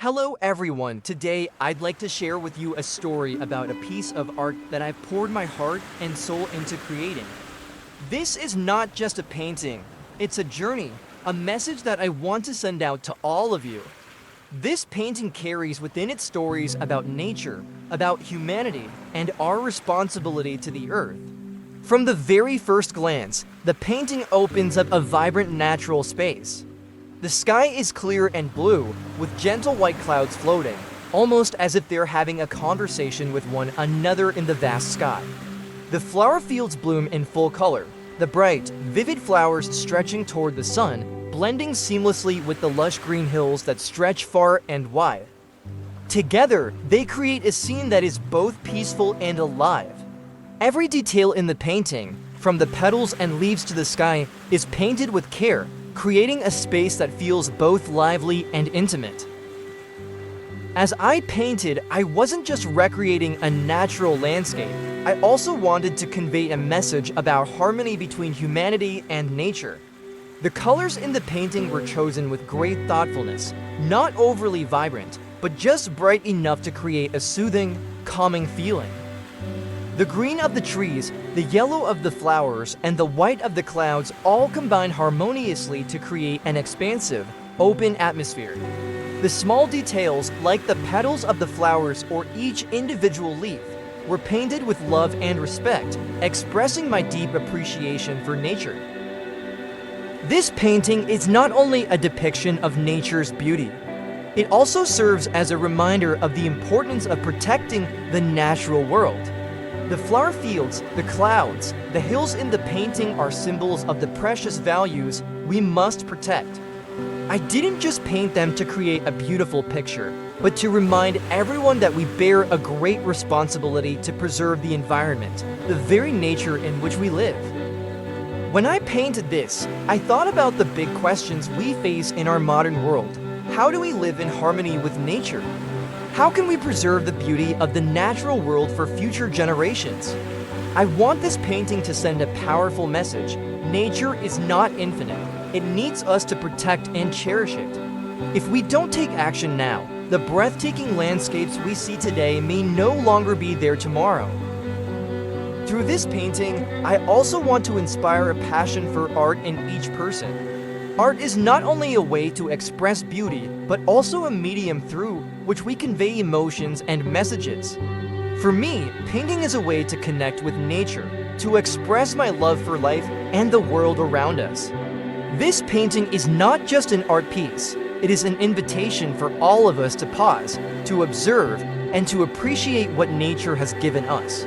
Hello everyone, today I'd like to share with you a story about a piece of art that I've poured my heart and soul into creating. This is not just a painting, it's a journey, a message that I want to send out to all of you. This painting carries within it stories about nature, about humanity, and our responsibility to the earth. From the very first glance, the painting opens up a vibrant natural space. The sky is clear and blue, with gentle white clouds floating, almost as if they're having a conversation with one another in the vast sky. The flower fields bloom in full color, the bright, vivid flowers stretching toward the sun, blending seamlessly with the lush green hills that stretch far and wide. Together, they create a scene that is both peaceful and alive. Every detail in the painting, from the petals and leaves to the sky, is painted with care, creating a space that feels both lively and intimate. As I painted, I wasn't just recreating a natural landscape. I also wanted to convey a message about harmony between humanity and nature. The colors in the painting were chosen with great thoughtfulness, not overly vibrant, but just bright enough to create a soothing, calming feeling. The green of the trees, the yellow of the flowers, and the white of the clouds all combine harmoniously to create an expansive, open atmosphere. The small details, like the petals of the flowers or each individual leaf, were painted with love and respect, expressing my deep appreciation for nature. This painting is not only a depiction of nature's beauty, it also serves as a reminder of the importance of protecting the natural world. The flower fields, the clouds, the hills in the painting are symbols of the precious values we must protect. I didn't just paint them to create a beautiful picture, but to remind everyone that we bear a great responsibility to preserve the environment, the very nature in which we live. When I painted this, I thought about the big questions we face in our modern world. How do we live in harmony with nature? How can we preserve the beauty of the natural world for future generations? I want this painting to send a powerful message. Nature is not infinite. It needs us to protect and cherish it. If we don't take action now, the breathtaking landscapes we see today may no longer be there tomorrow. Through this painting, I also want to inspire a passion for art in each person. Art is not only a way to express beauty, but also a medium through which we convey emotions and messages. For me, painting is a way to connect with nature, to express my love for life and the world around us. This painting is not just an art piece, it is an invitation for all of us to pause, to observe, and to appreciate what nature has given us.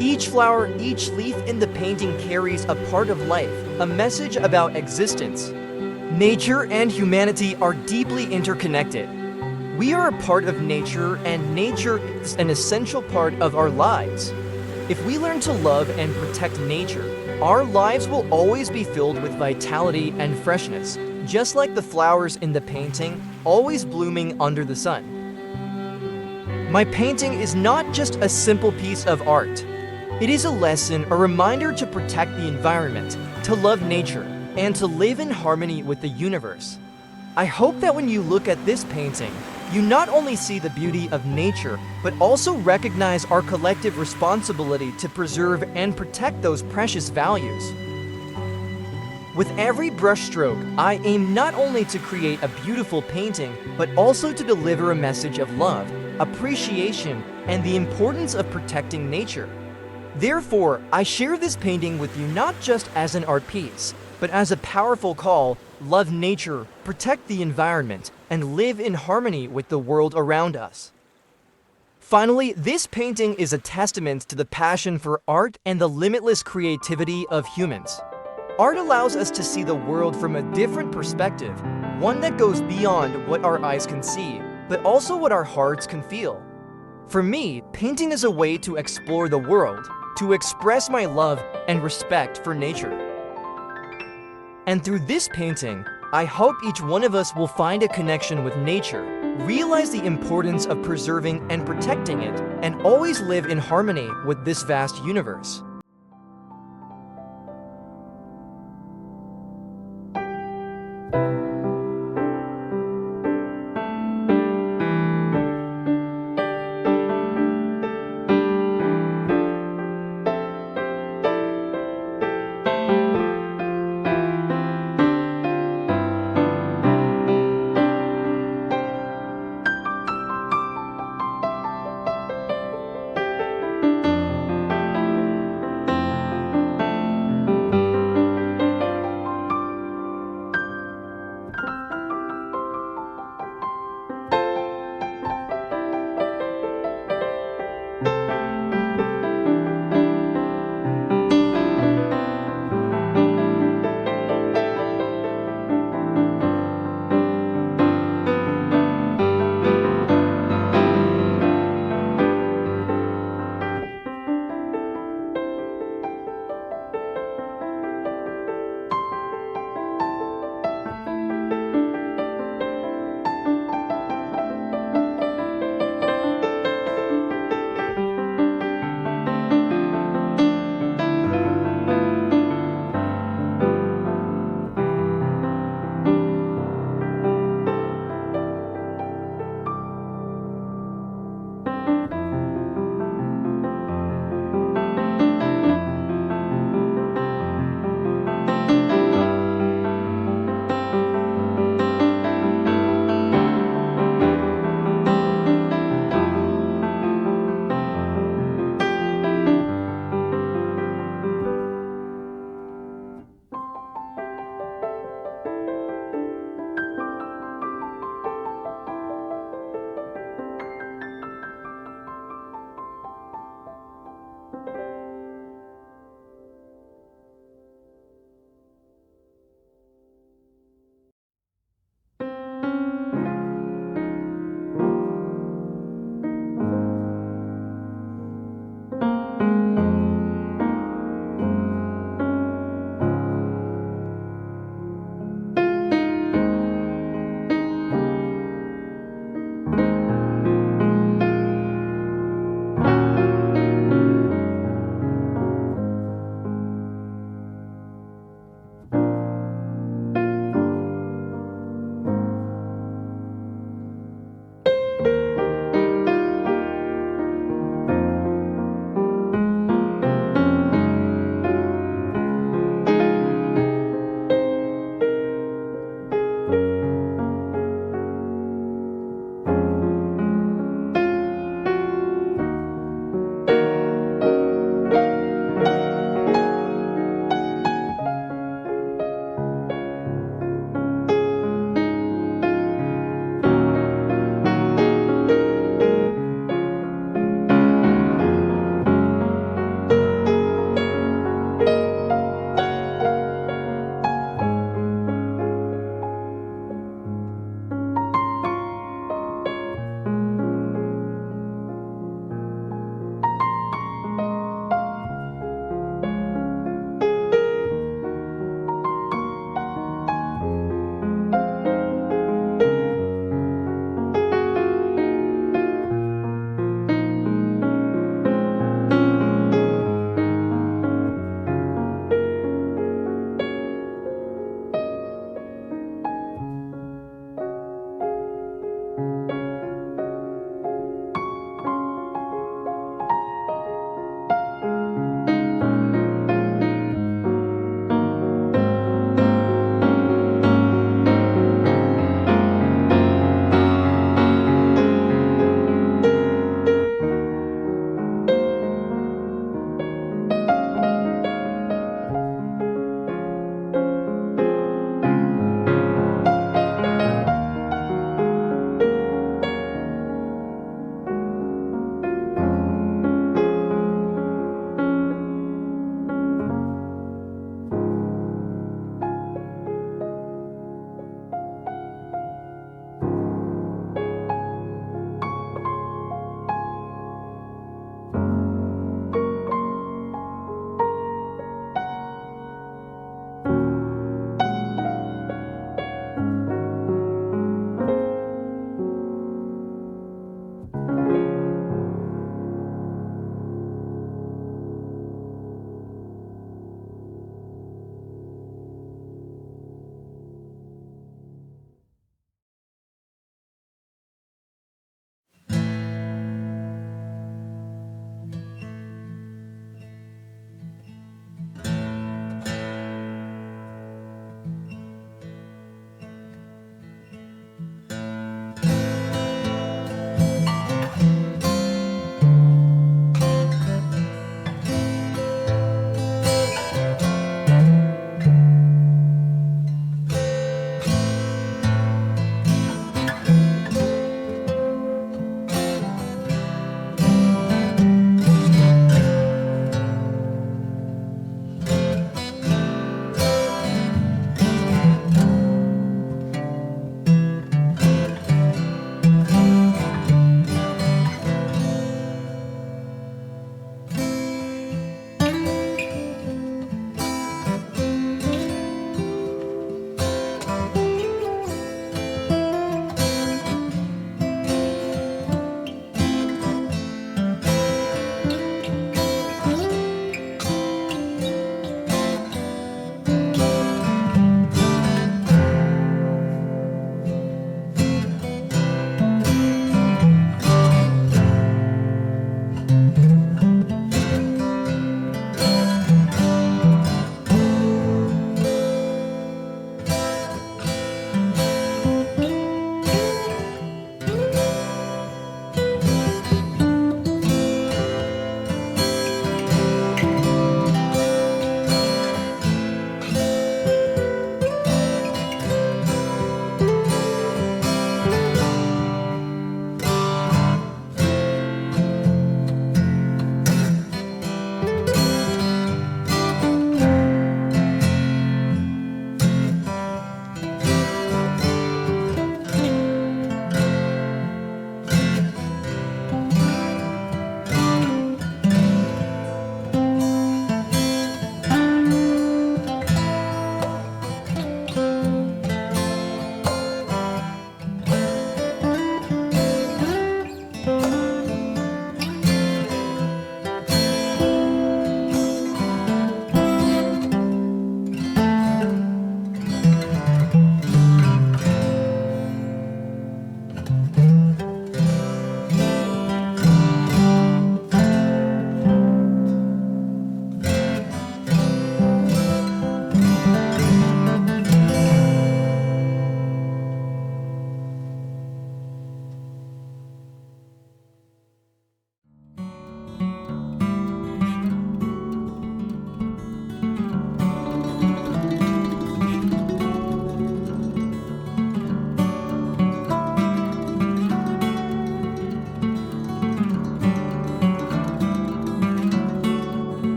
Each flower, each leaf in the painting carries a part of life, a message about existence. Nature and humanity are deeply interconnected. We are a part of nature, and nature is an essential part of our lives. If we learn to love and protect nature, our lives will always be filled with vitality and freshness, just like the flowers in the painting, always blooming under the sun. My painting is not just a simple piece of art. It is a lesson, a reminder to protect the environment, to love nature, and to live in harmony with the universe. I hope that when you look at this painting, you not only see the beauty of nature, but also recognize our collective responsibility to preserve and protect those precious values. With every brushstroke, I aim not only to create a beautiful painting, but also to deliver a message of love, appreciation, and the importance of protecting nature. Therefore, I share this painting with you not just as an art piece, but as a powerful call: love nature, protect the environment, and live in harmony with the world around us. Finally, this painting is a testament to the passion for art and the limitless creativity of humans. Art allows us to see the world from a different perspective, one that goes beyond what our eyes can see, but also what our hearts can feel. For me, painting is a way to explore the world, to express my love and respect for nature. And through this painting, I hope each one of us will find a connection with nature, realize the importance of preserving and protecting it, and always live in harmony with this vast universe.